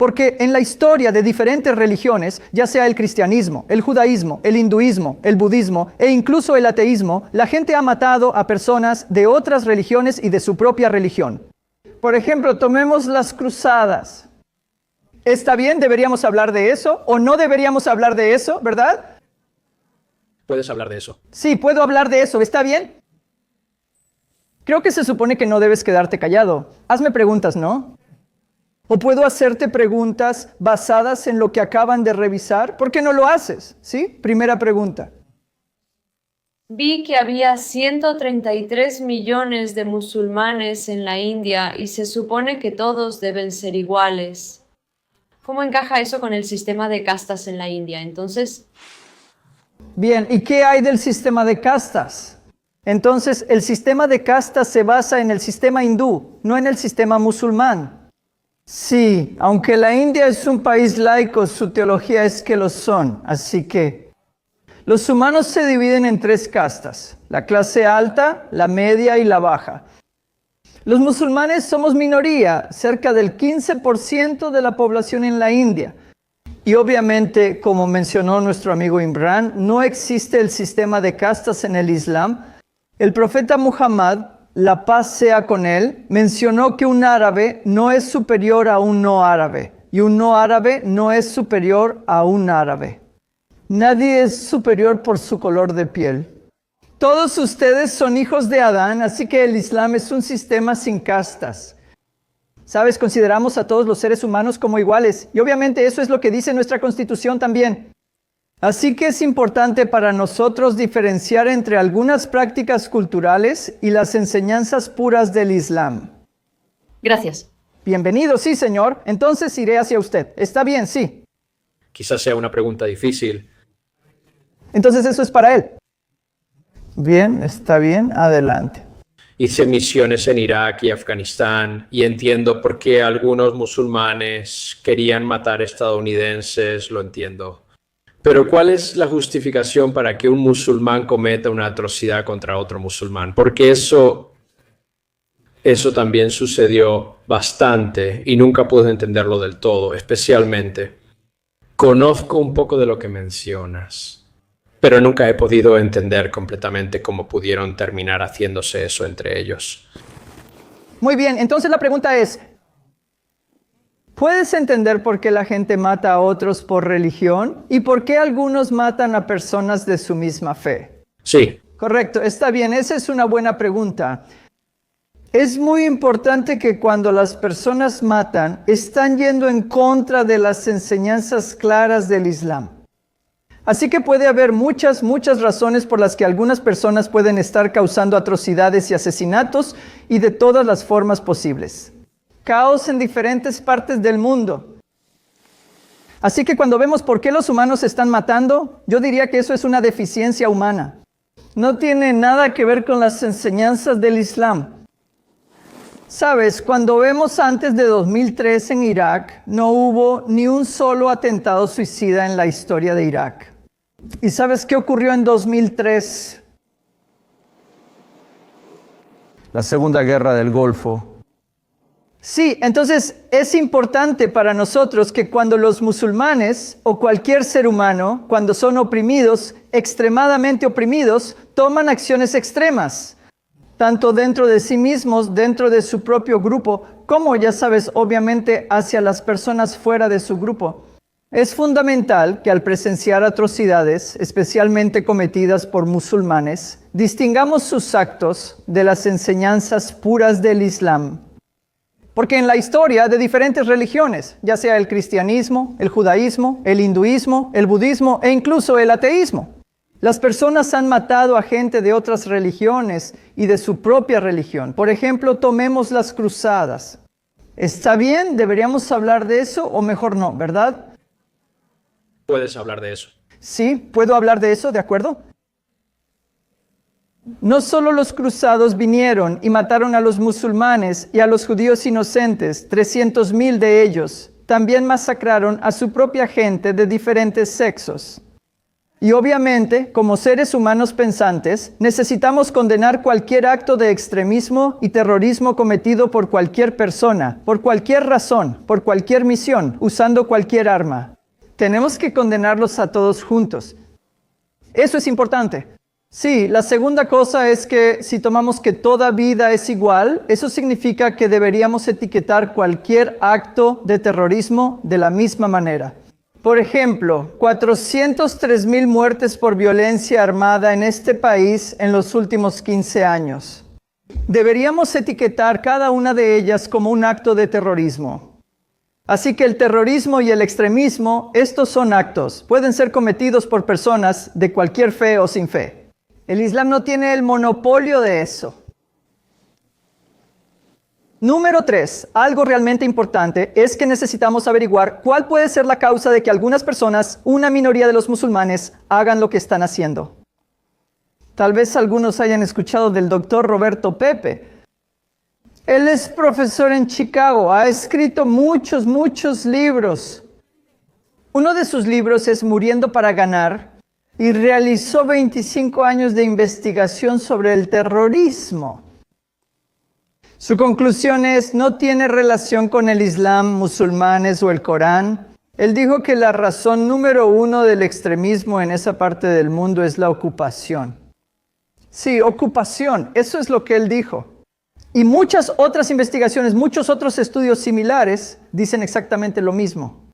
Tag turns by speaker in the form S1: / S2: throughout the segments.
S1: Porque en la historia de diferentes religiones, ya sea el cristianismo, el judaísmo, el hinduismo, el budismo e incluso el ateísmo, la gente ha matado a personas de otras religiones y de su propia religión. Por ejemplo, tomemos las cruzadas. ¿Está bien? ¿Deberíamos hablar de eso? ¿O no deberíamos hablar de eso? ¿Verdad?
S2: Puedes hablar de eso.
S1: Sí, puedo hablar de eso. ¿Está bien? Creo que se supone que no debes quedarte callado. Hazme preguntas, ¿no? ¿O puedo hacerte preguntas basadas en lo que acaban de revisar? ¿Por qué no lo haces? ¿Sí? Primera pregunta.
S3: Vi que había 133 millones de musulmanes en la India y se supone que todos deben ser iguales. ¿Cómo encaja eso con el sistema de castas en la India? Entonces,
S1: Bien, ¿y qué hay del sistema de castas? Entonces, el sistema de castas se basa en el sistema hindú, no en el sistema musulmán. Sí, aunque la India es un país laico, su teología es que lo son. Así que los humanos se dividen en 3 castas: la clase alta, la media y la baja. Los musulmanes somos minoría, cerca del 15% de la población en la India. Y obviamente, como mencionó nuestro amigo Imran, no existe el sistema de castas en el Islam. El profeta Muhammad, la paz sea con él, mencionó que un árabe no es superior a un no árabe y un no árabe no es superior a un árabe. Nadie es superior por su color de piel. Todos ustedes son hijos de Adán, así que el Islam es un sistema sin castas. ¿Sabes? Consideramos a todos los seres humanos como iguales y obviamente eso es lo que dice nuestra Constitución también. Así que es importante para nosotros diferenciar entre algunas prácticas culturales y las enseñanzas puras del Islam.
S3: gracias.
S1: Bienvenido, sí, señor. Entonces iré hacia usted. ¿Está bien? Sí.
S2: Quizás sea una pregunta difícil.
S1: Entonces eso es para él. Bien, está bien. Adelante.
S2: Hice misiones en Irak y Afganistán y entiendo por qué algunos musulmanes querían matar estadounidenses, lo entiendo. Pero ¿cuál es la justificación para que un musulmán cometa una atrocidad contra otro musulmán? Porque eso también sucedió bastante y nunca pude entenderlo del todo, especialmente. Conozco un poco de lo que mencionas, pero nunca he podido entender completamente cómo pudieron terminar haciéndose eso entre ellos.
S1: Muy bien, entonces la pregunta es, ¿puedes entender por qué la gente mata a otros por religión? ¿Y por qué algunos matan a personas de su misma fe?
S2: Sí.
S1: Correcto, está bien, esa es una buena pregunta. Es muy importante que cuando las personas matan, están yendo en contra de las enseñanzas claras del Islam. Así que puede haber muchas razones por las que algunas personas pueden estar causando atrocidades y asesinatos y de todas las formas posibles. Caos en diferentes partes del mundo. Así que cuando vemos por qué los humanos se están matando, yo diría que eso es una deficiencia humana. No tiene nada que ver con las enseñanzas del Islam. Sabes, cuando vemos antes de 2003 en Irak, no hubo ni un solo atentado suicida en la historia de Irak. ¿Y sabes qué ocurrió en 2003?
S4: La Segunda Guerra del Golfo.
S1: Sí, entonces es importante para nosotros que cuando los musulmanes o cualquier ser humano, cuando son oprimidos, extremadamente oprimidos, toman acciones extremas, tanto dentro de sí mismos, dentro de su propio grupo, como ya sabes, obviamente hacia las personas fuera de su grupo. Es fundamental que al presenciar atrocidades, especialmente cometidas por musulmanes, distingamos sus actos de las enseñanzas puras del Islam. Porque en la historia de diferentes religiones, ya sea el cristianismo, el judaísmo, el hinduismo, el budismo e incluso el ateísmo, las personas han matado a gente de otras religiones y de su propia religión. Por ejemplo, tomemos las cruzadas. ¿Está bien? ¿Deberíamos hablar de eso o mejor no, verdad?
S2: Puedes hablar de eso.
S1: Sí, puedo hablar de eso, ¿de acuerdo? No solo los cruzados vinieron y mataron a los musulmanes y a los judíos inocentes, 300,000 de ellos. También masacraron a su propia gente de diferentes sexos. Y obviamente, como seres humanos pensantes, necesitamos condenar cualquier acto de extremismo y terrorismo cometido por cualquier persona, por cualquier razón, por cualquier misión, usando cualquier arma. Tenemos que condenarlos a todos juntos. Eso es importante. Sí, la segunda cosa es que si tomamos que toda vida es igual, eso significa que deberíamos etiquetar cualquier acto de terrorismo de la misma manera. Por ejemplo, 403,000 muertes por violencia armada en este país en los últimos 15 años. Deberíamos etiquetar cada una de ellas como un acto de terrorismo. Así que el terrorismo y el extremismo, estos son actos. Pueden ser cometidos por personas de cualquier fe o sin fe. El Islam no tiene el monopolio de eso. Número 3, algo realmente importante es que necesitamos averiguar cuál puede ser la causa de que algunas personas, una minoría de los musulmanes, hagan lo que están haciendo. Tal vez algunos hayan escuchado del doctor Roberto Pepe. Él es profesor en Chicago, ha escrito muchos libros. Uno de sus libros es Muriendo para Ganar y realizó 25 años de investigación sobre el terrorismo. Su conclusión es, no tiene relación con el Islam, musulmanes o el Corán. Él dijo que la razón número 1 del extremismo en esa parte del mundo es la ocupación. Sí, ocupación, eso es lo que él dijo. Y muchas otras investigaciones, muchos otros estudios similares dicen exactamente lo mismo.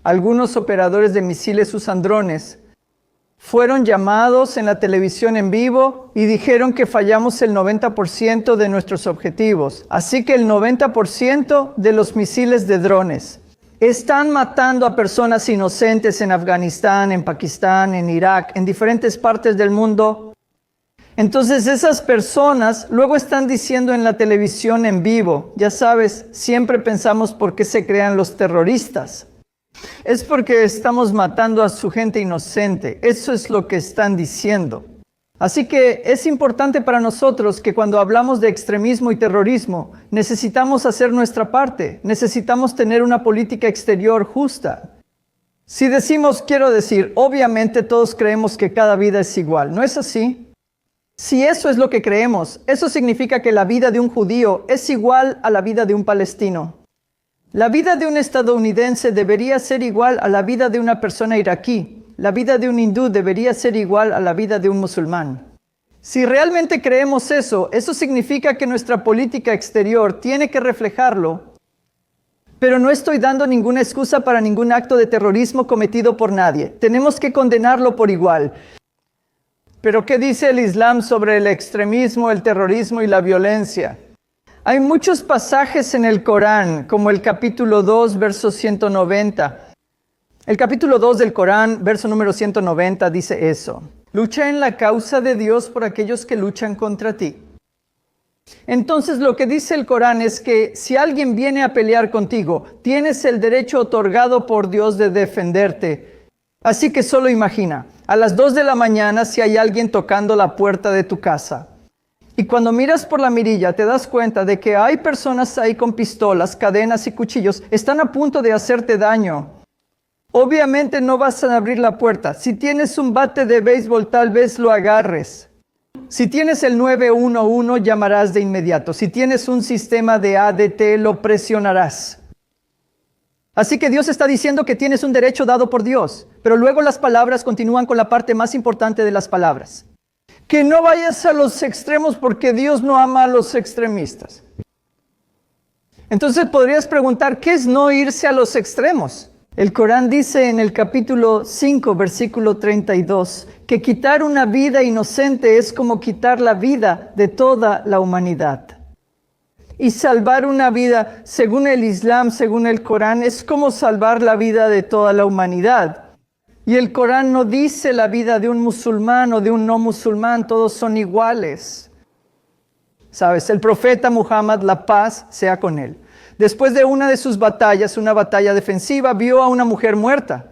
S1: Algunos operadores de misiles usan drones. Fueron llamados en la televisión en vivo y dijeron que fallamos el 90% de nuestros objetivos. Así que el 90% de los misiles de drones están matando a personas inocentes en Afganistán, en Pakistán, en Irak, en diferentes partes del mundo. Entonces esas personas luego están diciendo en la televisión en vivo, ya sabes, siempre pensamos por qué se crean los terroristas. Es porque estamos matando a su gente inocente. Eso es lo que están diciendo. Así que es importante para nosotros que cuando hablamos de extremismo y terrorismo, necesitamos hacer nuestra parte. Necesitamos tener una política exterior justa. Si decimos, quiero decir, obviamente todos creemos que cada vida es igual. ¿No es así? Si eso es lo que creemos, eso significa que la vida de un judío es igual a la vida de un palestino. La vida de un estadounidense debería ser igual a la vida de una persona iraquí. La vida de un hindú debería ser igual a la vida de un musulmán. Si realmente creemos eso, eso significa que nuestra política exterior tiene que reflejarlo. Pero no estoy dando ninguna excusa para ningún acto de terrorismo cometido por nadie. Tenemos que condenarlo por igual. Pero ¿qué dice el Islam sobre el extremismo, el terrorismo y la violencia? Hay muchos pasajes en el Corán, como el capítulo 2, verso 190. El capítulo 2 del Corán, verso número 190, dice eso. Lucha en la causa de Dios por aquellos que luchan contra ti. Entonces lo que dice el Corán es que si alguien viene a pelear contigo, tienes el derecho otorgado por Dios de defenderte. Así que solo imagina, a las 2 de la mañana si hay alguien tocando la puerta de tu casa. Y cuando miras por la mirilla te das cuenta de que hay personas ahí con pistolas, cadenas y cuchillos. Están a punto de hacerte daño. Obviamente no vas a abrir la puerta. Si tienes un bate de béisbol tal vez lo agarres. Si tienes el 911 llamarás de inmediato. Si tienes un sistema de ADT lo presionarás. Así que Dios está diciendo que tienes un derecho dado por Dios. Pero luego las palabras continúan con la parte más importante de las palabras. Que no vayas a los extremos porque Dios no ama a los extremistas. Entonces podrías preguntar, ¿qué es no irse a los extremos? El Corán dice en el capítulo 5, versículo 32, que quitar una vida inocente es como quitar la vida de toda la humanidad. Y salvar una vida, según el Islam, según el Corán, es como salvar la vida de toda la humanidad. Y el Corán no dice la vida de un musulmán o de un no musulmán, todos son iguales. ¿Sabes? El profeta Muhammad, la paz sea con él. Después de una de sus batallas, una batalla defensiva, vio a una mujer muerta.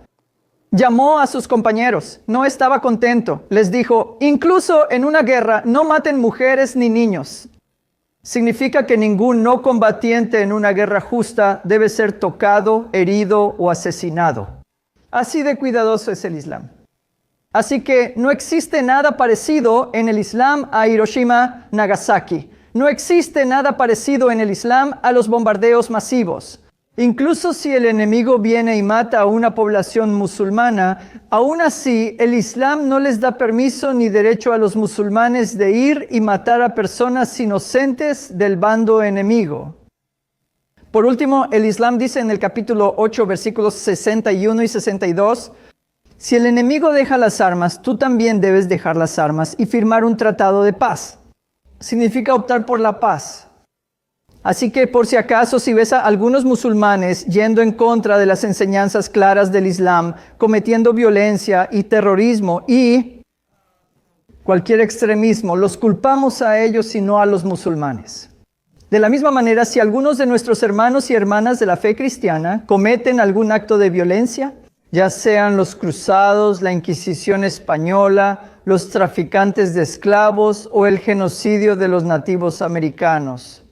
S1: Llamó a sus compañeros, no estaba contento. Les dijo, incluso en una guerra, no maten mujeres ni niños. Significa que ningún no combatiente en una guerra justa debe ser tocado, herido o asesinado. Así de cuidadoso es el Islam. Así que no existe nada parecido en el Islam a Hiroshima, Nagasaki. No existe nada parecido en el Islam a los bombardeos masivos. Incluso si el enemigo viene y mata a una población musulmana, aún así el Islam no les da permiso ni derecho a los musulmanes de ir y matar a personas inocentes del bando enemigo. Por último, el Islam dice en el capítulo 8, versículos 61 y 62, si el enemigo deja las armas, tú también debes dejar las armas y firmar un tratado de paz. Significa optar por la paz. Así que por si acaso, si ves a algunos musulmanes yendo en contra de las enseñanzas claras del Islam, cometiendo violencia y terrorismo y cualquier extremismo, los culpamos a ellos y no a los musulmanes. De la misma manera, si algunos de nuestros hermanos y hermanas de la fe cristiana cometen algún acto de violencia, ya sean los cruzados, la Inquisición española, los traficantes de esclavos o el genocidio de los nativos americanos.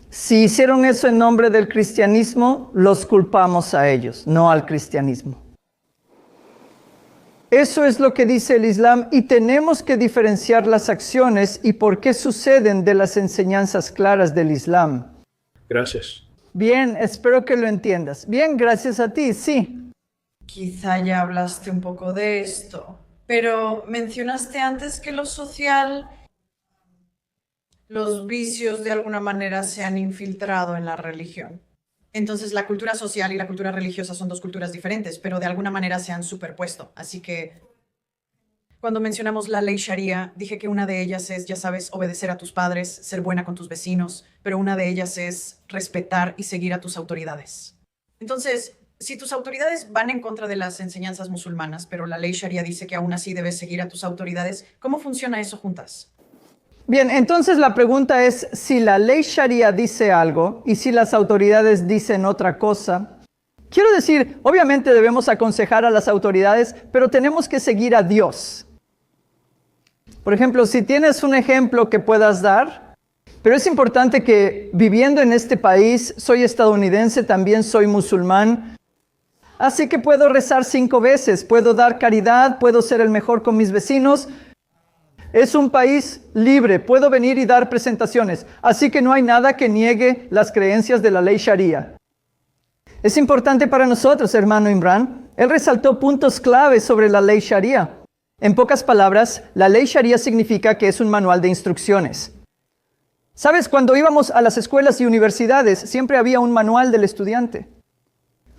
S1: Si hicieron eso en nombre del cristianismo, los culpamos a ellos, no al cristianismo. Eso es lo que dice el Islam y tenemos que diferenciar las acciones y por qué suceden de las enseñanzas claras del Islam.
S2: Gracias.
S1: Bien, espero que lo entiendas. Bien, gracias a ti, sí.
S5: Quizá ya hablaste un poco de esto, pero mencionaste antes que lo social, los vicios de alguna manera se han infiltrado en la religión. Entonces la cultura social y la cultura religiosa son dos culturas diferentes, pero de alguna manera se han superpuesto. Así que cuando mencionamos la ley Sharia, dije que una de ellas es, ya sabes, obedecer a tus padres, ser buena con tus vecinos, pero una de ellas es respetar y seguir a tus autoridades. Entonces, si tus autoridades van en contra de las enseñanzas musulmanas, pero la ley Sharia dice que aún así debes seguir a tus autoridades, ¿cómo funciona eso juntas?
S1: Bien, entonces la pregunta es, si la ley Sharia dice algo y si las autoridades dicen otra cosa, quiero decir, obviamente debemos aconsejar a las autoridades, pero tenemos que seguir a Dios. Por ejemplo, si tienes un ejemplo que puedas dar, pero es importante que viviendo en este país, soy estadounidense, también soy musulmán, así que puedo rezar 5 veces, puedo dar caridad, puedo ser el mejor con mis vecinos. Es un país libre, puedo venir y dar presentaciones, así que no hay nada que niegue las creencias de la ley Sharia. Es importante para nosotros, hermano Imran. Él resaltó puntos claves sobre la ley Sharia. En pocas palabras, la ley Sharia significa que es un manual de instrucciones. ¿Sabes? Cuando íbamos a las escuelas y universidades, siempre había un manual del estudiante.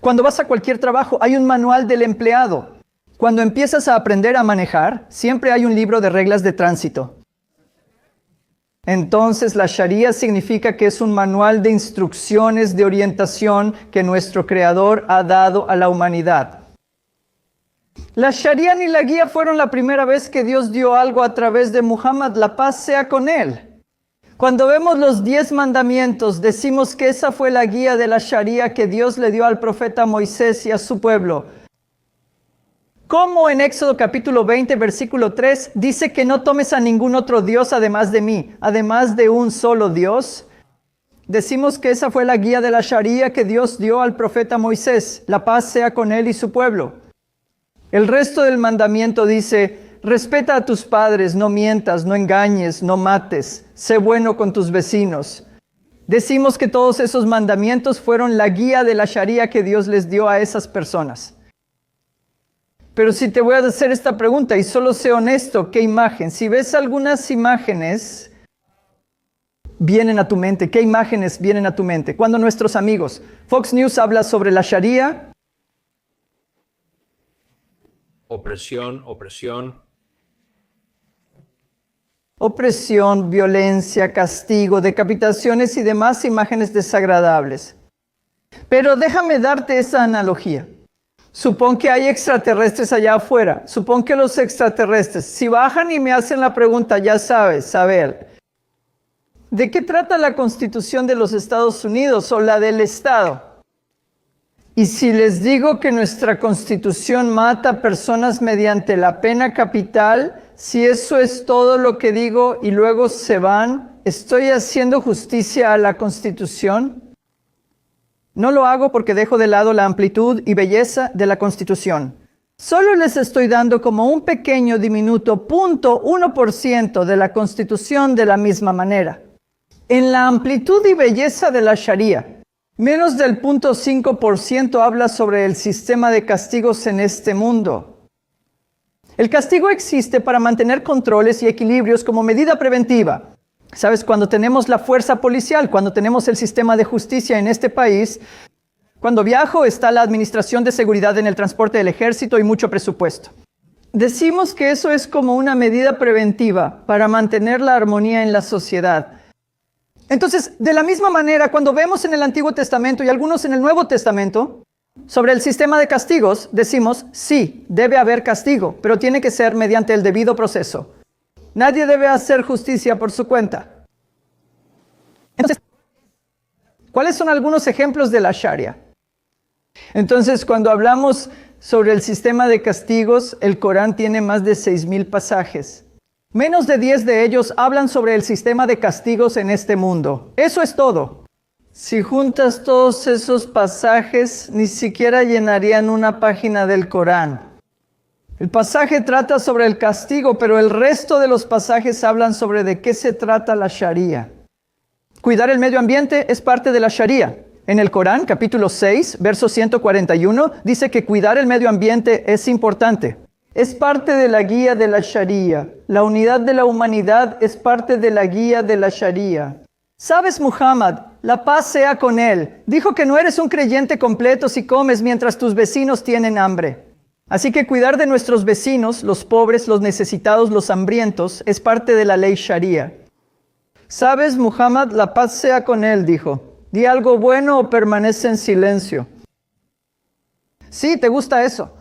S1: Cuando vas a cualquier trabajo, hay un manual del empleado. Cuando empiezas a aprender a manejar, siempre hay un libro de reglas de tránsito. Entonces, la Sharia significa que es un manual de instrucciones de orientación que nuestro Creador ha dado a la humanidad. La Sharia ni la guía fueron la primera vez que Dios dio algo a través de Muhammad, la paz sea con él. Cuando vemos los 10 mandamientos, decimos que esa fue la guía de la Sharia que Dios le dio al profeta Moisés y a su pueblo. Como en Éxodo capítulo 20, versículo 3, dice que no tomes a ningún otro Dios además de mí, además de un solo Dios. Decimos que esa fue la guía de la Sharia que Dios dio al profeta Moisés. La paz sea con él y su pueblo. El resto del mandamiento dice, respeta a tus padres, no mientas, no engañes, no mates, sé bueno con tus vecinos. Decimos que todos esos mandamientos fueron la guía de la Sharia que Dios les dio a esas personas. Pero si te voy a hacer esta pregunta y solo sé honesto, ¿qué imagen? Si ves algunas imágenes, vienen a tu mente. ¿Qué imágenes vienen a tu mente? Cuando nuestros amigos, Fox News habla sobre la Sharia.
S2: Opresión.
S1: Opresión, violencia, castigo, decapitaciones y demás imágenes desagradables. Pero déjame darte esa analogía. Supón que hay extraterrestres allá afuera. Supón que los extraterrestres, si bajan y me hacen la pregunta, ya sabes, a ver, ¿de qué trata la Constitución de los Estados Unidos o la del Estado? Y si les digo que nuestra Constitución mata a personas mediante la pena capital, si eso es todo lo que digo y luego se van, ¿estoy haciendo justicia a la Constitución? No lo hago porque dejo de lado la amplitud y belleza de la Constitución. Solo les estoy dando como un pequeño diminuto 0.1% de la Constitución de la misma manera. En la amplitud y belleza de la Sharia, menos del 0.5% habla sobre el sistema de castigos en este mundo. El castigo existe para mantener controles y equilibrios como medida preventiva. ¿Sabes? Cuando tenemos la fuerza policial, cuando tenemos el sistema de justicia en este país, cuando viajo está la administración de seguridad en el transporte del ejército y mucho presupuesto. Decimos que eso es como una medida preventiva para mantener la armonía en la sociedad. Entonces, de la misma manera, cuando vemos en el Antiguo Testamento y algunos en el Nuevo Testamento sobre el sistema de castigos, decimos, sí, debe haber castigo, pero tiene que ser mediante el debido proceso. Nadie debe hacer justicia por su cuenta. Entonces, ¿cuáles son algunos ejemplos de la Sharia? Entonces, cuando hablamos sobre el sistema de castigos, el Corán tiene más de 6,000 pasajes. Menos de 10 de ellos hablan sobre el sistema de castigos en este mundo. Eso es todo. Si juntas todos esos pasajes, ni siquiera llenarían una página del Corán. El pasaje trata sobre el castigo, pero el resto de los pasajes hablan sobre de qué se trata la Sharia. Cuidar el medio ambiente es parte de la Sharia. En el Corán, capítulo 6, verso 141, dice que cuidar el medio ambiente es importante. Es parte de la guía de la Sharia. La unidad de la humanidad es parte de la guía de la Sharia. ¿Sabes, Muhammad? La paz sea con él. Dijo que no eres un creyente completo si comes mientras tus vecinos tienen hambre. Así que cuidar de nuestros vecinos, los pobres, los necesitados, los hambrientos, es parte de la ley Sharia. ¿Sabes, Muhammad? La paz sea con él, dijo. Di algo bueno o permanece en silencio. Sí, ¿te gusta eso?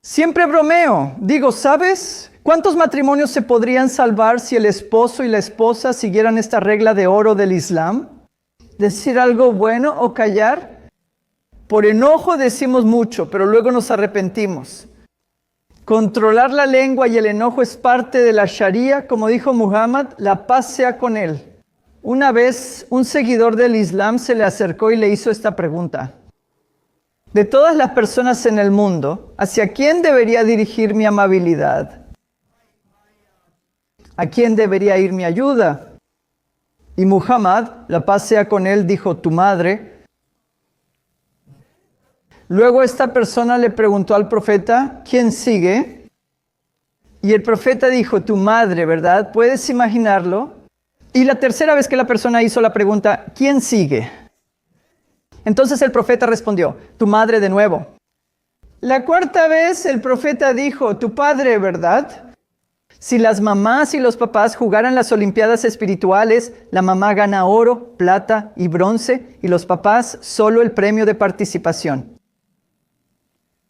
S1: Siempre bromeo. Digo, ¿sabes? ¿Cuántos matrimonios se podrían salvar si el esposo y la esposa siguieran esta regla de oro del Islam? ¿Decir algo bueno o callar? Por enojo decimos mucho, pero luego nos arrepentimos. Controlar la lengua y el enojo es parte de la Sharia, como dijo Muhammad, la paz sea con él. Una vez, un seguidor del Islam se le acercó y le hizo esta pregunta. De todas las personas en el mundo, ¿hacia quién debería dirigir mi amabilidad? ¿A quién debería ir mi ayuda? Y Muhammad, la paz sea con él, dijo, tu madre. Luego esta persona le preguntó al profeta, ¿quién sigue? Y el profeta dijo, tu madre, ¿verdad? ¿Puedes imaginarlo? Y la tercera vez que la persona hizo la pregunta, ¿quién sigue? Entonces el profeta respondió, tu madre de nuevo. La cuarta vez el profeta dijo, tu padre, ¿verdad? Si las mamás y los papás jugaran las olimpiadas espirituales, la mamá gana oro, plata y bronce, y los papás solo el premio de participación.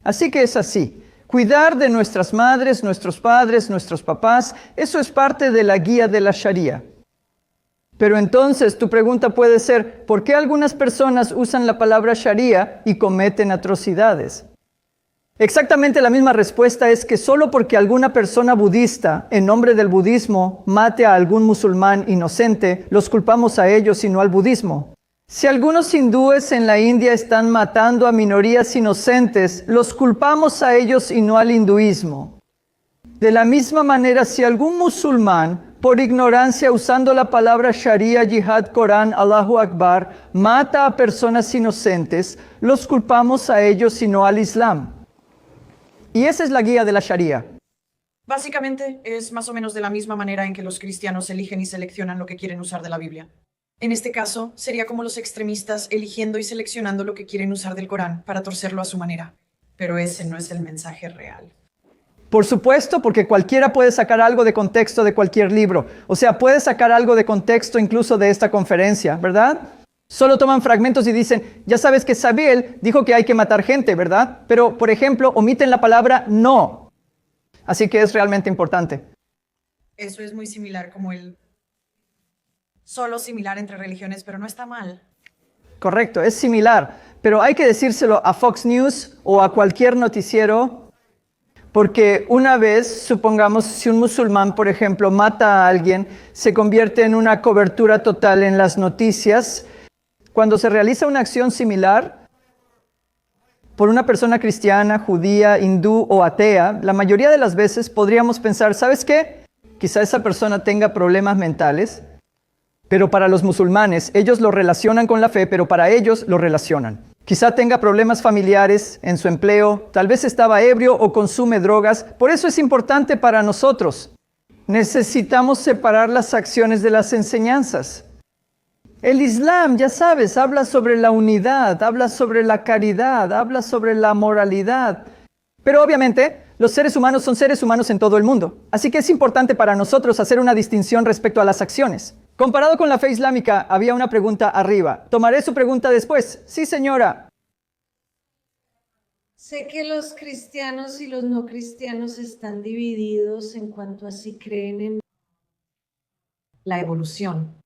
S1: Así que es así. Cuidar de nuestras madres, nuestros padres, nuestros papás, eso es parte de la guía de la Sharia. Pero entonces tu pregunta puede ser, ¿por qué algunas personas usan la palabra Sharia y cometen atrocidades? Exactamente la misma respuesta es que solo porque alguna persona budista, en nombre del budismo, mate a algún musulmán inocente, los culpamos a ellos y no al budismo. Si algunos hindúes en la India están matando a minorías inocentes, los culpamos a ellos y no al hinduismo. De la misma manera, si algún musulmán, por ignorancia usando la palabra Sharia, Jihad, Corán, Allahu Akbar, mata a personas inocentes, los culpamos a ellos y no al Islam. Y esa es la guía de la Sharia.
S5: Básicamente es más o menos de la misma manera en que los cristianos eligen y seleccionan lo que quieren usar de la Biblia. En este caso, sería como los extremistas eligiendo y seleccionando lo que quieren usar del Corán para torcerlo a su manera. Pero ese no es el mensaje real.
S1: Por supuesto, porque cualquiera puede sacar algo de contexto de cualquier libro. O sea, puede sacar algo de contexto incluso de esta conferencia, ¿verdad? Solo toman fragmentos y dicen, ya sabes que Samuel dijo que hay que matar gente, ¿verdad? Pero, por ejemplo, omiten la palabra no. Así que es realmente importante.
S5: Eso es muy similar como el... Solo similar entre religiones, pero no está mal.
S1: Correcto, es similar. Pero hay que decírselo a Fox News o a cualquier noticiero, porque una vez, supongamos, si un musulmán, por ejemplo, mata a alguien, se convierte en una cobertura total en las noticias. Cuando se realiza una acción similar, por una persona cristiana, judía, hindú o atea, la mayoría de las veces podríamos pensar, ¿sabes qué? Quizá esa persona tenga problemas mentales, pero para los musulmanes, ellos lo relacionan con la fe, pero para ellos lo relacionan. Quizá tenga problemas familiares en su empleo, tal vez estaba ebrio o consume drogas. Por eso es importante para nosotros. Necesitamos separar las acciones de las enseñanzas. El Islam, ya sabes, habla sobre la unidad, habla sobre la caridad, habla sobre la moralidad. Pero obviamente, los seres humanos son seres humanos en todo el mundo. Así que es importante para nosotros hacer una distinción respecto a las acciones. Comparado con la fe islámica, había una pregunta arriba. ¿Tomaré su pregunta después? Sí, señora.
S6: Sé que los cristianos y los no cristianos están divididos en cuanto a si creen en
S5: La evolución.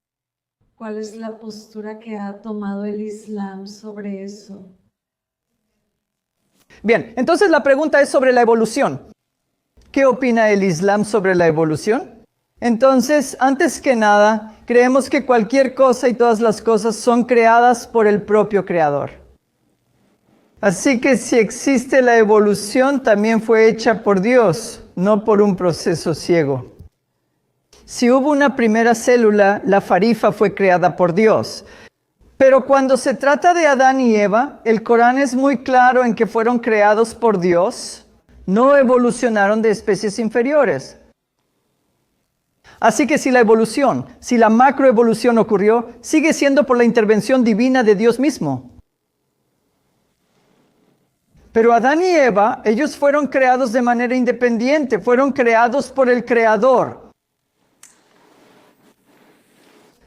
S6: cuál es la postura que ha tomado el Islam sobre eso.
S1: Bien, entonces la pregunta es sobre la evolución. ¿Qué opina el Islam sobre la evolución? Entonces, antes que nada, creemos que cualquier cosa y todas las cosas son creadas por el propio Creador. Así que si existe la evolución, también fue hecha por Dios, no por un proceso ciego. Si hubo una primera célula, la farifa fue creada por Dios. Pero cuando se trata de Adán y Eva, el Corán es muy claro en que fueron creados por Dios, no evolucionaron de especies inferiores. Así que si la macroevolución ocurrió, sigue siendo por la intervención divina de Dios mismo. Pero Adán y Eva, ellos fueron creados de manera independiente, fueron creados por el Creador.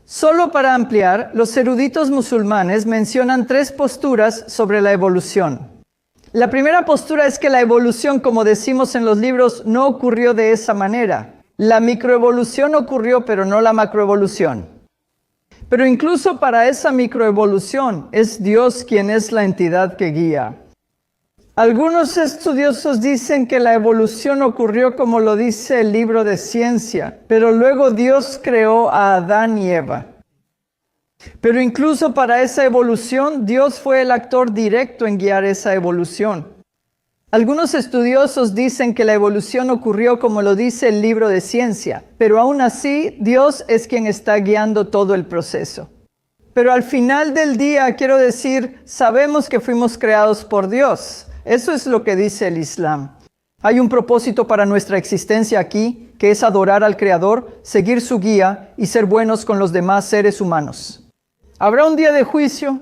S1: Solo para ampliar, los eruditos musulmanes mencionan 3 posturas sobre la evolución. La primera postura es que la evolución, como decimos en los libros, no ocurrió de esa manera. La microevolución ocurrió, pero no la macroevolución. Pero incluso para esa microevolución, es Dios quien es la entidad que guía. Algunos estudiosos dicen que la evolución ocurrió como lo dice el libro de ciencia, pero luego Dios creó a Adán y Eva. Pero incluso para esa evolución, Dios fue el actor directo en guiar esa evolución. Algunos estudiosos dicen que la evolución ocurrió como lo dice el libro de ciencia, pero aún así, Dios es quien está guiando todo el proceso. Pero al final del día, quiero decir, sabemos que fuimos creados por Dios. Eso es lo que dice el Islam. Hay un propósito para nuestra existencia aquí, que es adorar al Creador, seguir su guía y ser buenos con los demás seres humanos. Habrá un día de juicio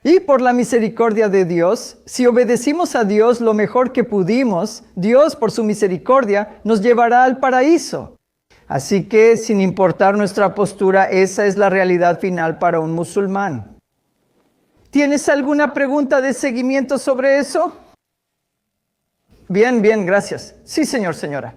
S1: y por la misericordia de Dios, si obedecimos a Dios lo mejor que pudimos, Dios por su misericordia nos llevará al paraíso. Así que sin importar nuestra postura, esa es la realidad final para un musulmán. ¿Tienes alguna pregunta de seguimiento sobre eso? Bien, gracias. Sí, señora.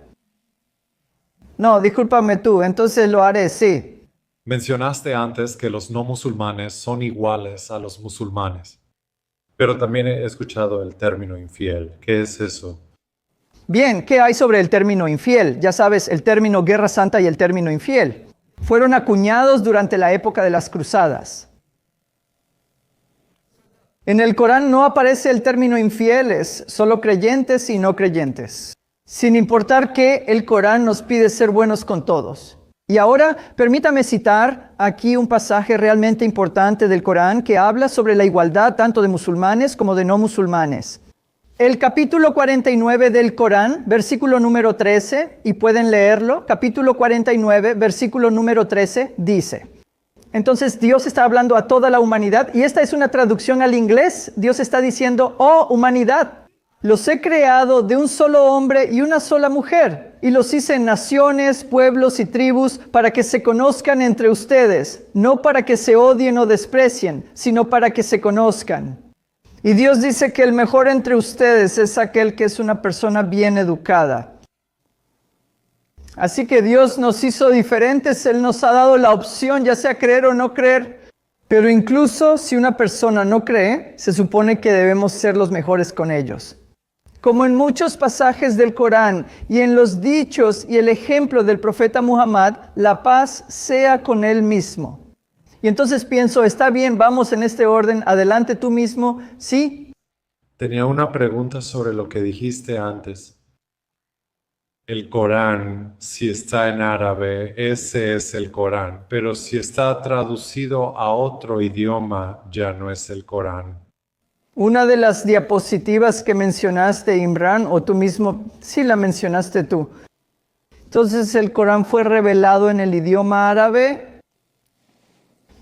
S1: No, discúlpame tú, entonces lo haré, sí.
S7: Mencionaste antes que los no musulmanes son iguales a los musulmanes, pero también he escuchado el término infiel. ¿Qué es eso?
S1: Bien, ¿qué hay sobre el término infiel? Ya sabes, el término guerra santa y el término infiel. Fueron acuñados durante la época de las cruzadas. En el Corán no aparece el término infieles, solo creyentes y no creyentes. Sin importar que el Corán nos pide ser buenos con todos. Y ahora, permítame citar aquí un pasaje realmente importante del Corán que habla sobre la igualdad tanto de musulmanes como de no musulmanes. El capítulo 49 del Corán, versículo número 13, y pueden leerlo, capítulo 49, versículo número 13, dice: entonces Dios está hablando a toda la humanidad, y esta es una traducción al inglés. Dios está diciendo: oh humanidad, los he creado de un solo hombre y una sola mujer, y los hice en naciones, pueblos y tribus para que se conozcan entre ustedes, no para que se odien o desprecien, sino para que se conozcan. Y Dios dice que el mejor entre ustedes es aquel que es una persona bien educada. Así que Dios nos hizo diferentes, Él nos ha dado la opción, ya sea creer o no creer. Pero incluso si una persona no cree, se supone que debemos ser los mejores con ellos. Como en muchos pasajes del Corán y en los dichos y el ejemplo del profeta Muhammad, la paz sea con él mismo. Y entonces pienso, está bien, vamos en este orden, adelante tú mismo, sí.
S7: Tenía una pregunta sobre lo que dijiste antes. El Corán, si está en árabe, ese es el Corán, pero si está traducido a otro idioma, ya no es el Corán.
S1: Una de las diapositivas que mencionaste, Imran, o tú mismo, sí la mencionaste tú. Entonces, ¿el Corán fue revelado en el idioma árabe?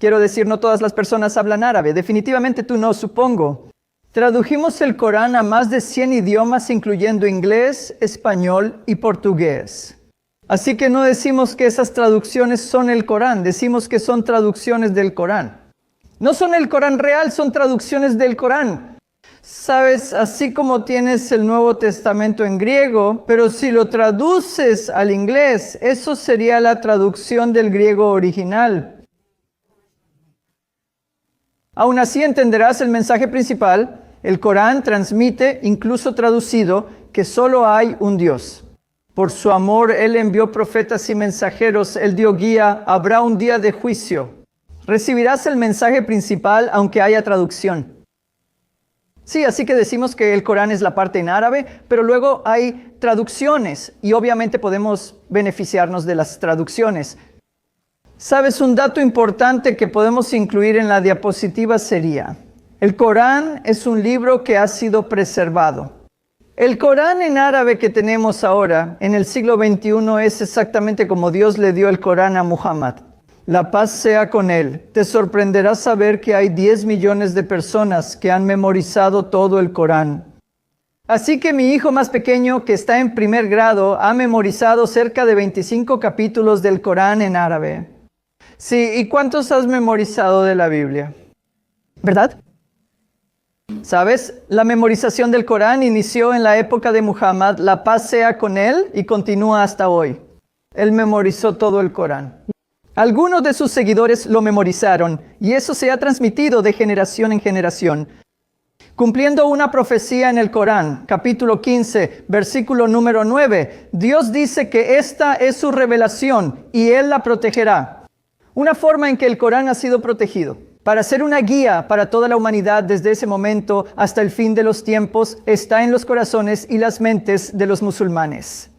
S1: Quiero decir, no todas las personas hablan árabe. Definitivamente tú no, supongo. Tradujimos el Corán a más de 100 idiomas, incluyendo inglés, español y portugués. Así que no decimos que esas traducciones son el Corán, decimos que son traducciones del Corán. No son el Corán real, son traducciones del Corán. Sabes, así como tienes el Nuevo Testamento en griego, pero si lo traduces al inglés, eso sería la traducción del griego original. Aún así entenderás el mensaje principal. El Corán transmite, incluso traducido, que solo hay un Dios. Por su amor, Él envió profetas y mensajeros, Él dio guía, habrá un día de juicio. Recibirás el mensaje principal aunque haya traducción. Sí, así que decimos que el Corán es la parte en árabe, pero luego hay traducciones y obviamente podemos beneficiarnos de las traducciones. ¿Sabes? Un dato importante que podemos incluir en la diapositiva sería: el Corán es un libro que ha sido preservado. El Corán en árabe que tenemos ahora, en el siglo XXI, es exactamente como Dios le dio el Corán a Muhammad. La paz sea con él. Te sorprenderá saber que hay 10 millones de personas que han memorizado todo el Corán. Así que mi hijo más pequeño, que está en primer grado, ha memorizado cerca de 25 capítulos del Corán en árabe. Sí, ¿y cuántos has memorizado de la Biblia? ¿Verdad? ¿Sabes? La memorización del Corán inició en la época de Muhammad, la paz sea con él, y continúa hasta hoy. Él memorizó todo el Corán. Algunos de sus seguidores lo memorizaron, y eso se ha transmitido de generación en generación. Cumpliendo una profecía en el Corán, capítulo 15, versículo número 9, Dios dice que esta es su revelación, y Él la protegerá. Una forma en que el Corán ha sido protegido, para ser una guía para toda la humanidad desde ese momento hasta el fin de los tiempos, está en los corazones y las mentes de los musulmanes.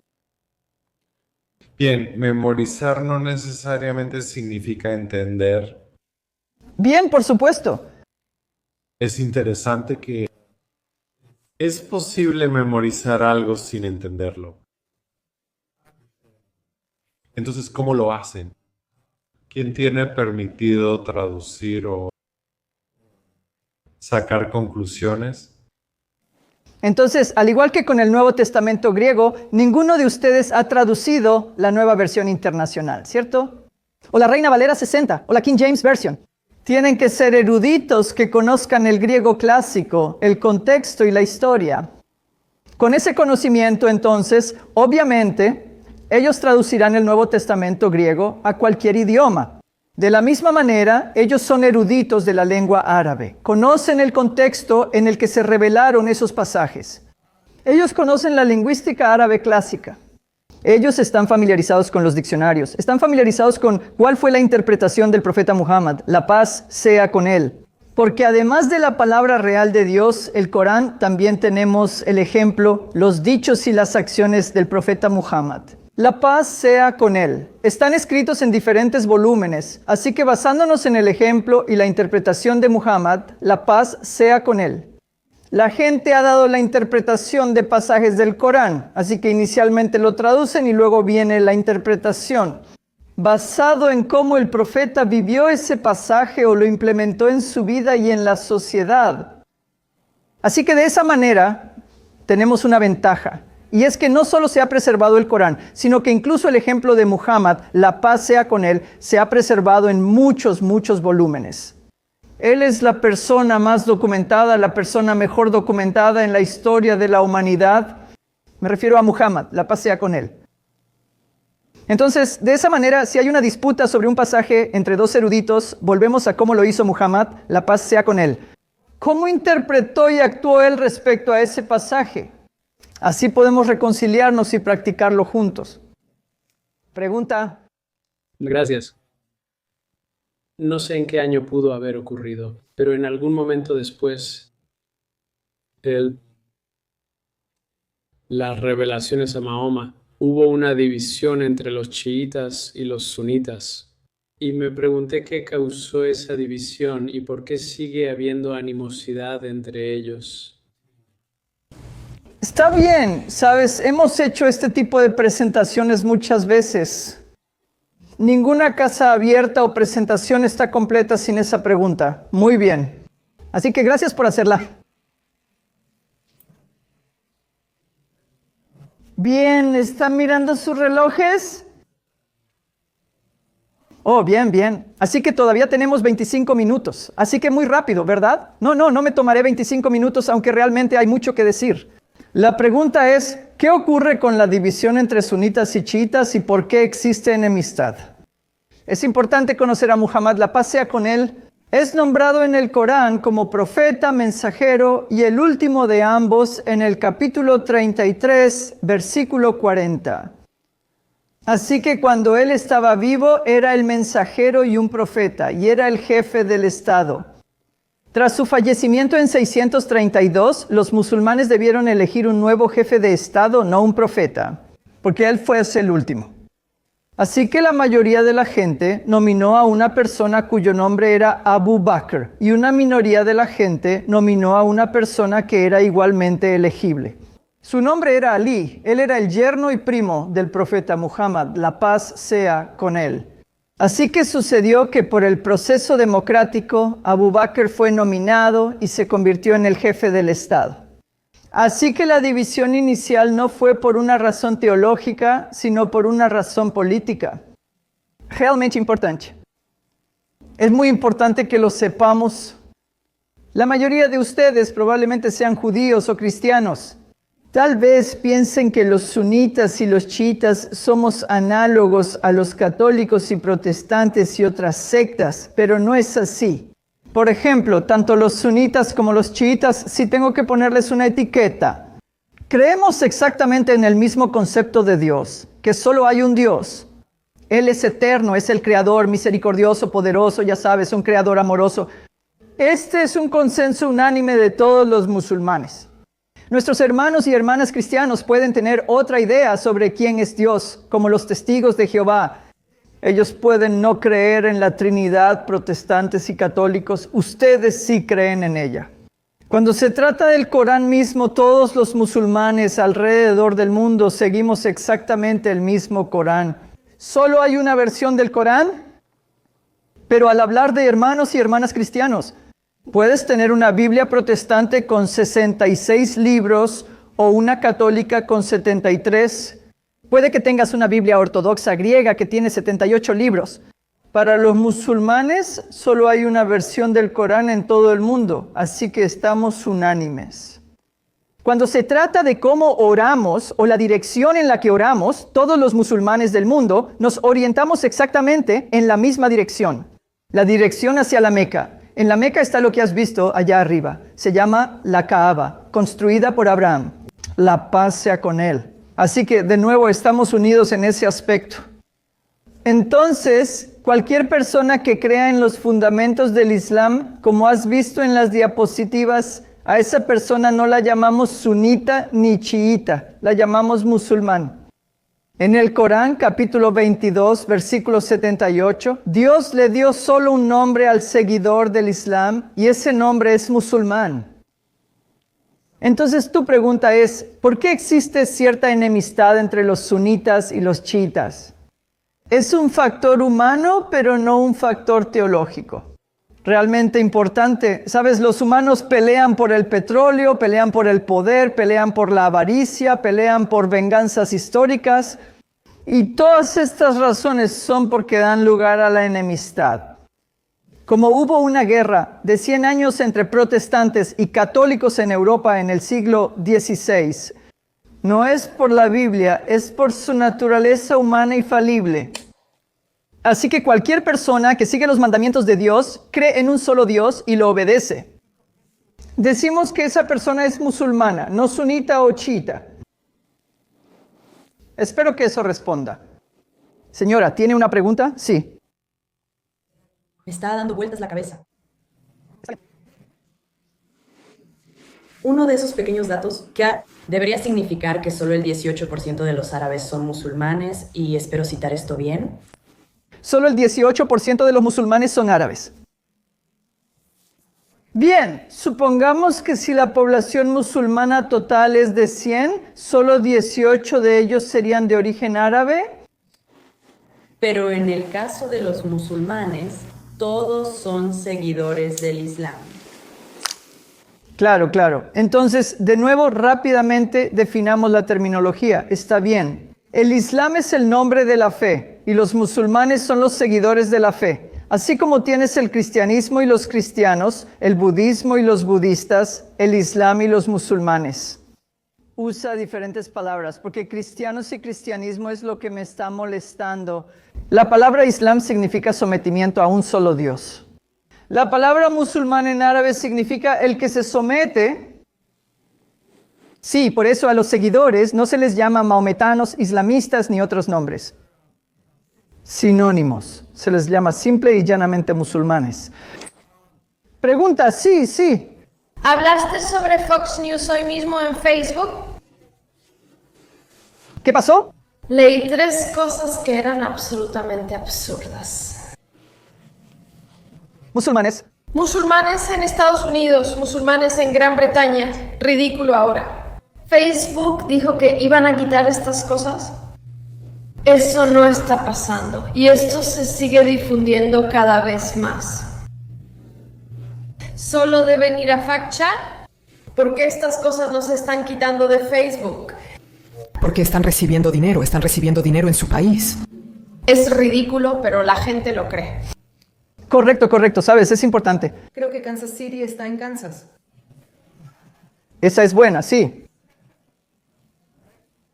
S7: Bien, memorizar no necesariamente significa entender.
S1: Bien, por supuesto.
S7: Es interesante que es posible memorizar algo sin entenderlo. Entonces, ¿cómo lo hacen? ¿Quién tiene permitido traducir o sacar conclusiones?
S1: Entonces, al igual que con el Nuevo Testamento griego, ninguno de ustedes ha traducido la Nueva Versión Internacional, ¿cierto? O la Reina Valera 60, o la King James Version. Tienen que ser eruditos que conozcan el griego clásico, el contexto y la historia. Con ese conocimiento, entonces, obviamente, ellos traducirán el Nuevo Testamento griego a cualquier idioma. De la misma manera, ellos son eruditos de la lengua árabe. Conocen el contexto en el que se revelaron esos pasajes. Ellos conocen la lingüística árabe clásica. Ellos están familiarizados con los diccionarios. Están familiarizados con cuál fue la interpretación del profeta Muhammad. La paz sea con él. Porque además de la palabra real de Dios, el Corán, también tenemos el ejemplo, los dichos y las acciones del profeta Muhammad. La paz sea con él. Están escritos en diferentes volúmenes, así que basándonos en el ejemplo y la interpretación de Muhammad, la paz sea con él. La gente ha dado la interpretación de pasajes del Corán, así que inicialmente lo traducen y luego viene la interpretación, basado en cómo el profeta vivió ese pasaje o lo implementó en su vida y en la sociedad. Así que de esa manera tenemos una ventaja. Y es que no solo se ha preservado el Corán, sino que incluso el ejemplo de Muhammad, la paz sea con él, se ha preservado en muchos volúmenes. Él es la persona más documentada, la persona mejor documentada en la historia de la humanidad. Me refiero a Muhammad, la paz sea con él. Entonces, de esa manera, si hay una disputa sobre un pasaje entre dos eruditos, volvemos a cómo lo hizo Muhammad, la paz sea con él. ¿Cómo interpretó y actuó él respecto a ese pasaje? Así podemos reconciliarnos y practicarlo juntos. Pregunta.
S8: Gracias. No sé en qué año pudo haber ocurrido, pero en algún momento después las revelaciones a Mahoma, hubo una división entre los chiitas y los sunitas. Y me pregunté qué causó esa división y por qué sigue habiendo animosidad entre ellos.
S1: Está bien, sabes, hemos hecho este tipo de presentaciones muchas veces. Ninguna casa abierta o presentación está completa sin esa pregunta. Muy bien. Así que gracias por hacerla. Bien, ¿están mirando sus relojes? Oh, bien, bien. Así que todavía tenemos 25 minutos. Así que muy rápido, ¿verdad? No me tomaré 25 minutos, aunque realmente hay mucho que decir. La pregunta es, ¿qué ocurre con la división entre sunitas y chiitas y por qué existe enemistad? Es importante conocer a Muhammad, la paz sea con él. Es nombrado en el Corán como profeta, mensajero y el último de ambos en el capítulo 33, versículo 40. Así que cuando él estaba vivo era el mensajero y un profeta y era el jefe del Estado. Tras su fallecimiento en 632, los musulmanes debieron elegir un nuevo jefe de Estado, no un profeta, porque él fue el último. Así que la mayoría de la gente nominó a una persona cuyo nombre era Abu Bakr y una minoría de la gente nominó a una persona que era igualmente elegible. Su nombre era Ali, él era el yerno y primo del profeta Muhammad, la paz sea con él. Así que sucedió que por el proceso democrático, Abu Bakr fue nominado y se convirtió en el jefe del Estado. Así que la división inicial no fue por una razón teológica, sino por una razón política. Realmente importante. Es muy importante que lo sepamos. La mayoría de ustedes probablemente sean judíos o cristianos. Tal vez piensen que los sunitas y los chiitas somos análogos a los católicos y protestantes y otras sectas, pero no es así. Por ejemplo, tanto los sunitas como los chiitas, si tengo que ponerles una etiqueta, creemos exactamente en el mismo concepto de Dios, que solo hay un Dios. Él es eterno, es el creador, misericordioso, poderoso, ya sabes, un creador amoroso. Este es un consenso unánime de todos los musulmanes. Nuestros hermanos y hermanas cristianos pueden tener otra idea sobre quién es Dios, como los testigos de Jehová. Ellos pueden no creer en la Trinidad, protestantes y católicos. Ustedes sí creen en ella. Cuando se trata del Corán mismo, todos los musulmanes alrededor del mundo seguimos exactamente el mismo Corán. Solo hay una versión del Corán, pero al hablar de hermanos y hermanas cristianos, puedes tener una Biblia protestante con 66 libros o una católica con 73. Puede que tengas una Biblia ortodoxa griega que tiene 78 libros. Para los musulmanes solo hay una versión del Corán en todo el mundo, así que estamos unánimes. Cuando se trata de cómo oramos o la dirección en la que oramos, todos los musulmanes del mundo nos orientamos exactamente en la misma dirección. La dirección hacia la Meca. En la Meca está lo que has visto allá arriba. Se llama la Kaaba, construida por Abraham. La paz sea con él. Así que, de nuevo, estamos unidos en ese aspecto. Entonces, cualquier persona que crea en los fundamentos del Islam, como has visto en las diapositivas, a esa persona no la llamamos sunita ni chiita, la llamamos musulmán. En el Corán, capítulo 22, versículo 78, Dios le dio solo un nombre al seguidor del Islam y ese nombre es musulmán. Entonces tu pregunta es, ¿por qué existe cierta enemistad entre los sunitas y los chiitas? Es un factor humano, pero no un factor teológico. Realmente importante. Sabes, los humanos pelean por el petróleo, pelean por el poder, pelean por la avaricia, pelean por venganzas históricas. Y todas estas razones son porque dan lugar a la enemistad. Como hubo una guerra de 100 años entre protestantes y católicos en Europa en el siglo XVI, no es por la Biblia, es por su naturaleza humana y falible. Así que cualquier persona que sigue los mandamientos de Dios cree en un solo Dios y lo obedece. Decimos que esa persona es musulmana, no sunita o chiita. Espero que eso responda. Señora, ¿tiene una pregunta? Sí.
S9: Me está dando vueltas la cabeza. Uno de esos pequeños datos que debería significar que solo el 18% de los árabes son musulmanes, y espero citar esto bien.
S1: Solo el 18% de los musulmanes son árabes. Bien, supongamos que si la población musulmana total es de 100, solo 18 de ellos serían de origen árabe.
S9: Pero en el caso de los musulmanes, todos son seguidores del Islam.
S1: Claro, claro. Entonces, de nuevo, rápidamente definamos la terminología. Está bien. El Islam es el nombre de la fe y los musulmanes son los seguidores de la fe. Así como tienes el cristianismo y los cristianos, el budismo y los budistas, el islam y los musulmanes. Usa diferentes palabras, porque cristianos y cristianismo es lo que me está molestando. La palabra islam significa sometimiento a un solo Dios. La palabra musulmán en árabe significa el que se somete. Sí, por eso a los seguidores no se les llama maometanos, islamistas ni otros nombres. Sinónimos. Se les llama simple y llanamente musulmanes. Pregunta, sí.
S10: ¿Hablaste sobre Fox News hoy mismo en Facebook?
S1: ¿Qué pasó?
S10: Leí 3 cosas que eran absolutamente absurdas.
S1: Musulmanes.
S10: Musulmanes en Estados Unidos, musulmanes en Gran Bretaña. Ridículo ahora. Facebook dijo que iban a quitar estas cosas. Eso no está pasando y esto se sigue difundiendo cada vez más. Solo deben ir a FactChat porque estas cosas no se están quitando de Facebook.
S11: Porque están recibiendo dinero en su país.
S10: Es ridículo, pero la gente lo cree.
S1: Correcto, sabes, es importante.
S5: Creo que Kansas City está en Kansas.
S1: Esa es buena, sí.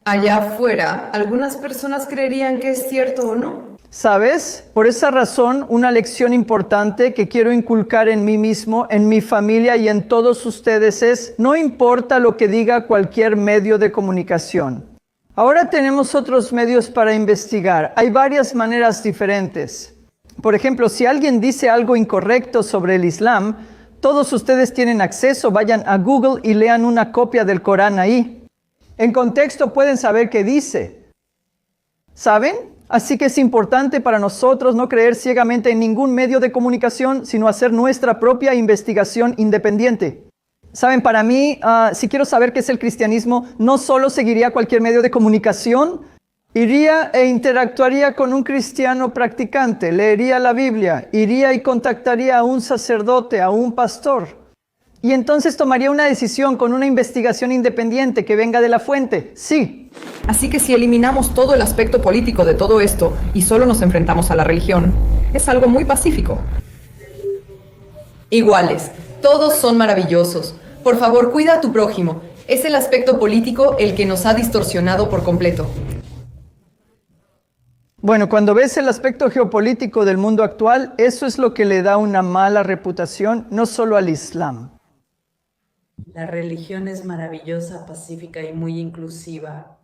S5: Allá afuera, algunas personas creerían que es cierto o no.
S1: ¿Sabes? Por esa razón, una lección importante que quiero inculcar en mí mismo, en mi familia y en todos ustedes es, no importa lo que diga cualquier medio de comunicación. Ahora tenemos otros medios para investigar. Hay varias maneras diferentes. Por ejemplo, si alguien dice algo incorrecto sobre el Islam, todos ustedes tienen acceso, vayan a Google y lean una copia del Corán ahí. En contexto pueden saber qué dice. ¿Saben? Así que es importante para nosotros no creer ciegamente en ningún medio de comunicación, sino hacer nuestra propia investigación independiente. ¿Saben? Para mí, si quiero saber qué es el cristianismo, no solo seguiría cualquier medio de comunicación, iría e interactuaría con un cristiano practicante, leería la Biblia, iría y contactaría a un sacerdote, a un pastor. Y entonces tomaría una decisión con una investigación independiente que venga de la fuente. Sí.
S11: Así que si eliminamos todo el aspecto político de todo esto y solo nos enfrentamos a la religión, es algo muy pacífico.
S9: Iguales, todos son maravillosos. Por favor, cuida a tu prójimo. Es el aspecto político el que nos ha distorsionado por completo.
S1: Bueno, cuando ves el aspecto geopolítico del mundo actual, eso es lo que le da una mala reputación, no solo al Islam.
S9: La religión es maravillosa, pacífica y muy inclusiva.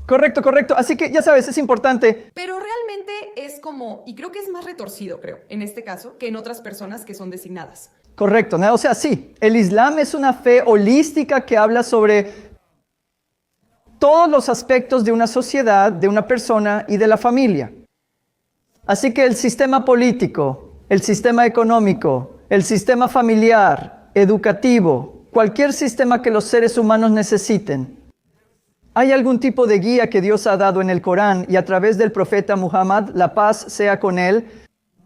S1: Correcto. Así que ya sabes, es importante.
S11: Pero realmente es como, y creo que es más retorcido, en este caso, que en otras personas que son designadas.
S1: Correcto, ¿no? O sea, sí, el Islam es una fe holística que habla sobre todos los aspectos de una sociedad, de una persona y de la familia. Así que el sistema político, el sistema económico, el sistema familiar, educativo, cualquier sistema que los seres humanos necesiten. Hay algún tipo de guía que Dios ha dado en el Corán y a través del profeta Muhammad, la paz sea con él.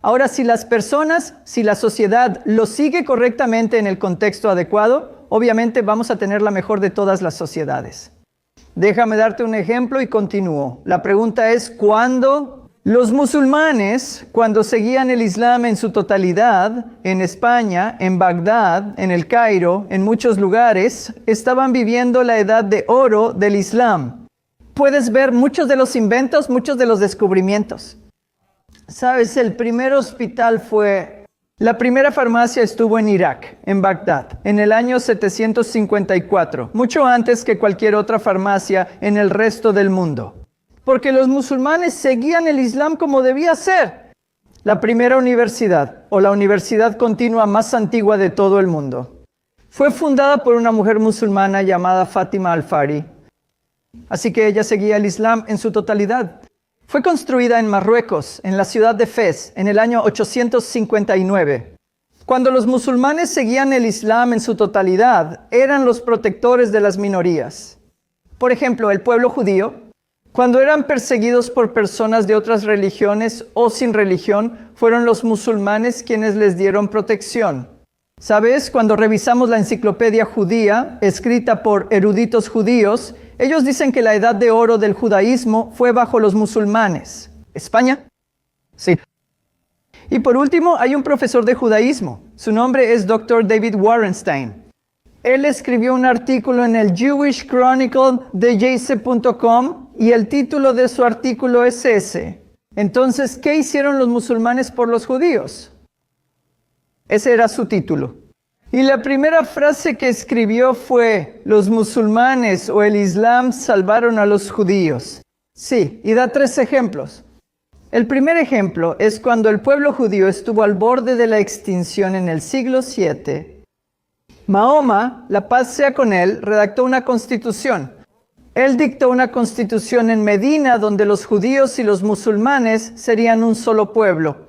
S1: Ahora, si las personas, si la sociedad lo sigue correctamente en el contexto adecuado, obviamente vamos a tener la mejor de todas las sociedades. Déjame darte un ejemplo y continúo. La pregunta es, ¿cuándo? Los musulmanes, cuando seguían el Islam en su totalidad, en España, en Bagdad, en el Cairo, en muchos lugares, estaban viviendo la edad de oro del Islam. Puedes ver muchos de los inventos, muchos de los descubrimientos. Sabes, el primer hospital la primera farmacia estuvo en Irak, en Bagdad, en el año 754, mucho antes que cualquier otra farmacia en el resto del mundo. Porque los musulmanes seguían el Islam como debía ser. La primera universidad, o la universidad continua más antigua de todo el mundo. Fue fundada por una mujer musulmana llamada Fátima Al-Fari. Así que ella seguía el Islam en su totalidad. Fue construida en Marruecos, en la ciudad de Fez, en el año 859. Cuando los musulmanes seguían el Islam en su totalidad, eran los protectores de las minorías. Por ejemplo, el pueblo judío, cuando eran perseguidos por personas de otras religiones o sin religión, fueron los musulmanes quienes les dieron protección. ¿Sabes? Cuando revisamos la enciclopedia judía, escrita por eruditos judíos, ellos dicen que la edad de oro del judaísmo fue bajo los musulmanes. ¿España? Sí. Y por último, hay un profesor de judaísmo. Su nombre es Dr. David Warenstein. Él escribió un artículo en el Jewish Chronicle de jc.com y el título de su artículo es ese. Entonces, ¿qué hicieron los musulmanes por los judíos? Ese era su título. Y la primera frase que escribió fue: los musulmanes o el Islam salvaron a los judíos. Sí, y da 3 ejemplos. El primer ejemplo es cuando el pueblo judío estuvo al borde de la extinción en el siglo VII. Mahoma, la paz sea con él, redactó una constitución. Él dictó una constitución en Medina donde los judíos y los musulmanes serían un solo pueblo.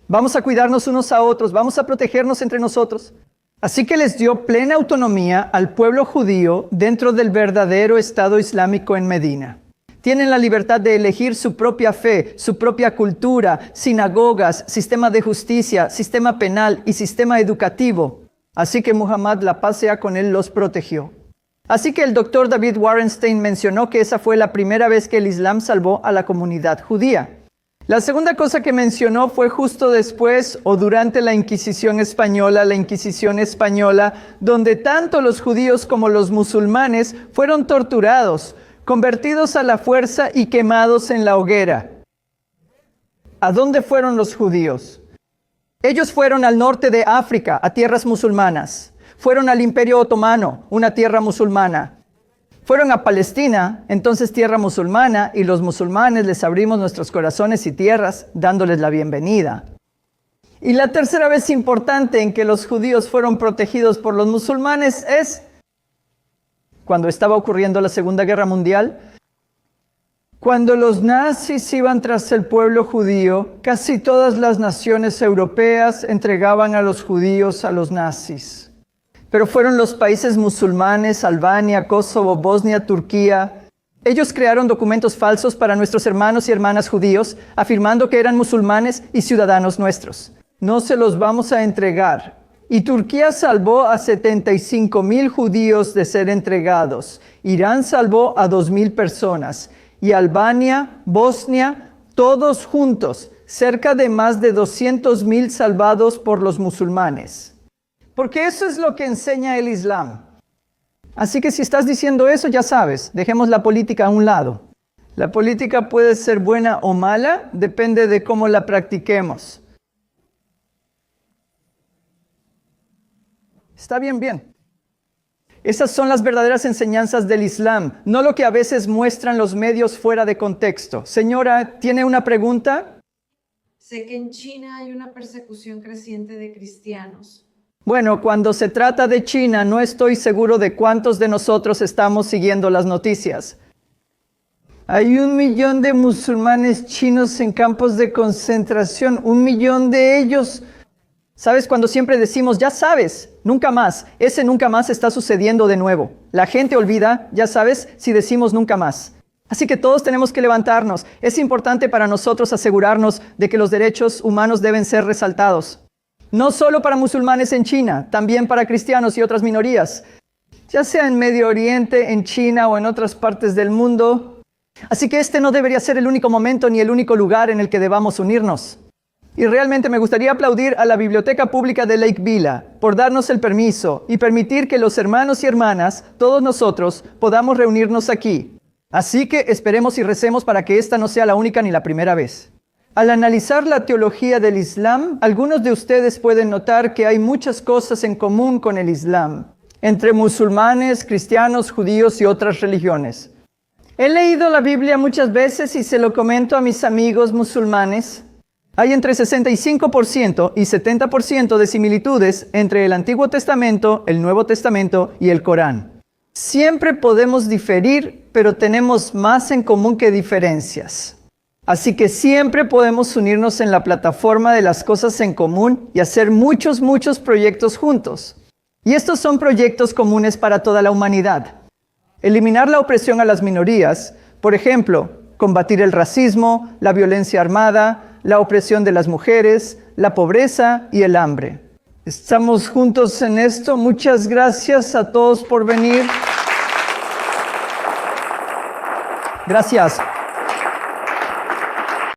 S1: Vamos a cuidarnos unos a otros, vamos a protegernos entre nosotros. Así que les dio plena autonomía al pueblo judío dentro del verdadero Estado Islámico en Medina. Tienen la libertad de elegir su propia fe, su propia cultura, sinagogas, sistema de justicia, sistema penal y sistema educativo. Así que Muhammad, la paz sea con él, los protegió. Así que el doctor David Warenstein mencionó que esa fue la primera vez que el Islam salvó a la comunidad judía. La segunda cosa que mencionó fue justo después o durante la Inquisición española, donde tanto los judíos como los musulmanes fueron torturados, convertidos a la fuerza y quemados en la hoguera. ¿A dónde fueron los judíos? Ellos fueron al norte de África, a tierras musulmanas. Fueron al Imperio Otomano, una tierra musulmana. Fueron a Palestina, entonces tierra musulmana, y los musulmanes les abrimos nuestros corazones y tierras, dándoles la bienvenida. Y la tercera vez importante en que los judíos fueron protegidos por los musulmanes es cuando estaba ocurriendo la Segunda Guerra Mundial. Cuando los nazis iban tras el pueblo judío, casi todas las naciones europeas entregaban a los judíos a los nazis. Pero fueron los países musulmanes, Albania, Kosovo, Bosnia, Turquía. Ellos crearon documentos falsos para nuestros hermanos y hermanas judíos, afirmando que eran musulmanes y ciudadanos nuestros. No se los vamos a entregar. Y Turquía salvó a 75,000 judíos de ser entregados. Irán salvó a 2,000 personas. Y Albania, Bosnia, todos juntos, cerca de más de 200,000 salvados por los musulmanes. Porque eso es lo que enseña el Islam. Así que si estás diciendo eso, ya sabes, dejemos la política a un lado. La política puede ser buena o mala, depende de cómo la practiquemos. Está bien. Esas son las verdaderas enseñanzas del Islam, no lo que a veces muestran los medios fuera de contexto. Señora, ¿tiene una pregunta?
S6: Sé que en China hay una persecución creciente de cristianos.
S1: Bueno, cuando se trata de China, no estoy seguro de cuántos de nosotros estamos siguiendo las noticias. Hay 1 millón de musulmanes chinos en campos de concentración, 1 millón de ellos. ¿Sabes? Cuando siempre decimos, ya sabes, nunca más, ese nunca más está sucediendo de nuevo. La gente olvida, ya sabes, si decimos nunca más. Así que todos tenemos que levantarnos. Es importante para nosotros asegurarnos de que los derechos humanos deben ser resaltados. No solo para musulmanes en China, también para cristianos y otras minorías, ya sea en Medio Oriente, en China o en otras partes del mundo. Así que este no debería ser el único momento ni el único lugar en el que debamos unirnos. Y realmente me gustaría aplaudir a la Biblioteca Pública de Lake Vila por darnos el permiso y permitir que los hermanos y hermanas, todos nosotros, podamos reunirnos aquí. Así que esperemos y recemos para que esta no sea la única ni la primera vez. Al analizar la teología del Islam, algunos de ustedes pueden notar que hay muchas cosas en común con el Islam, entre musulmanes, cristianos, judíos y otras religiones. He leído la Biblia muchas veces y se lo comento a mis amigos musulmanes. Hay entre 65% y 70% de similitudes entre el Antiguo Testamento, el Nuevo Testamento y el Corán. Siempre podemos diferir, pero tenemos más en común que diferencias. Así que siempre podemos unirnos en la plataforma de las cosas en común y hacer muchos proyectos juntos. Y estos son proyectos comunes para toda la humanidad. Eliminar la opresión a las minorías, por ejemplo, combatir el racismo, la violencia armada, la opresión de las mujeres, la pobreza y el hambre. Estamos juntos en esto. Muchas gracias a todos por venir. Gracias.